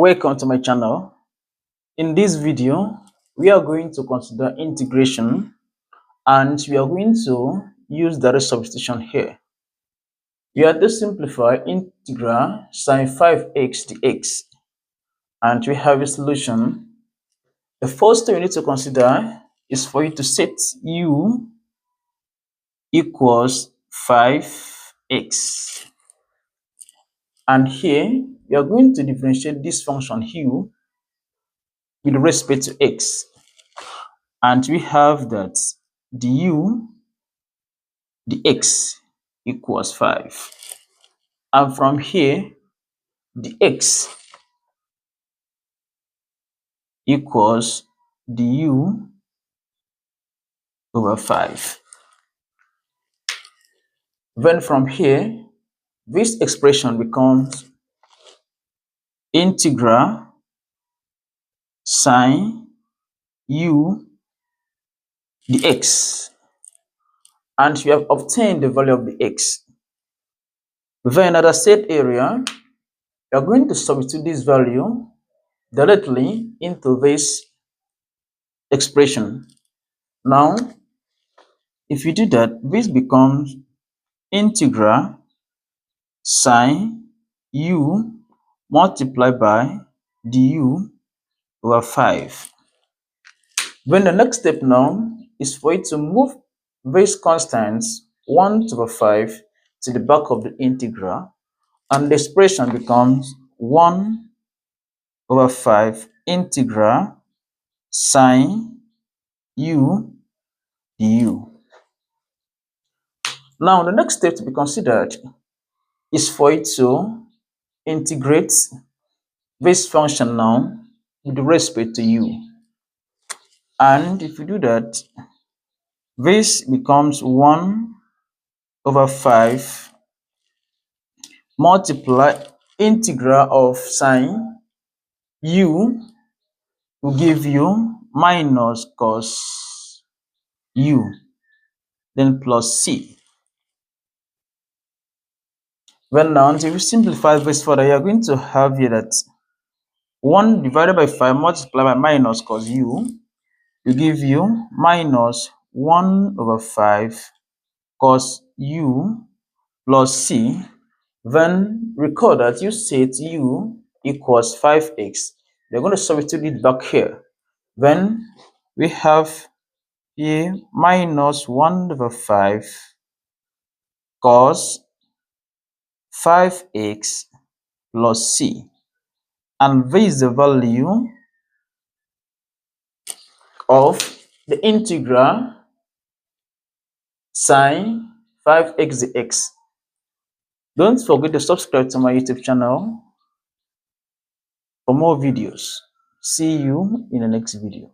Welcome to my channel. In this video, we are going to consider integration and we are going to use direct substitution here. We are to simplify integral sine 5x dx and we have a solution. The first thing we need to consider is for you to set u equals 5x. And here, we are going to differentiate this function u with respect to x. And we have that the x equals 5. And from here, the x equals the u over 5. Then from here, this expression becomes integral sine u dx. And we have obtained the value of the x. Then at the said area, we are going to substitute this value directly into this expression. Now, if you do that, this becomes integral sine u multiplied by du over 5. Then the next step now is for you to move these constants 1 over 5 to the back of the integral, and the expression becomes 1 over 5 integral sine u du. Now, the next step to be considered is for you to integrate this function now with respect to u. And if you do that, this becomes 1 over 5 multiply integral of sine u will give you minus cos u, then plus c. Well, now, if you simplify this further, you are going to have here that 1 divided by 5 multiplied by minus cos u will give you minus 1 over 5 cos u plus c. Then recall that you set u equals 5x. We're going to substitute it back here. Then we have here minus 1 over 5 cos 5x plus c. And this is the value of the integral sine 5x dx. Don't forget to subscribe to my YouTube channel for more videos. See you in the next video.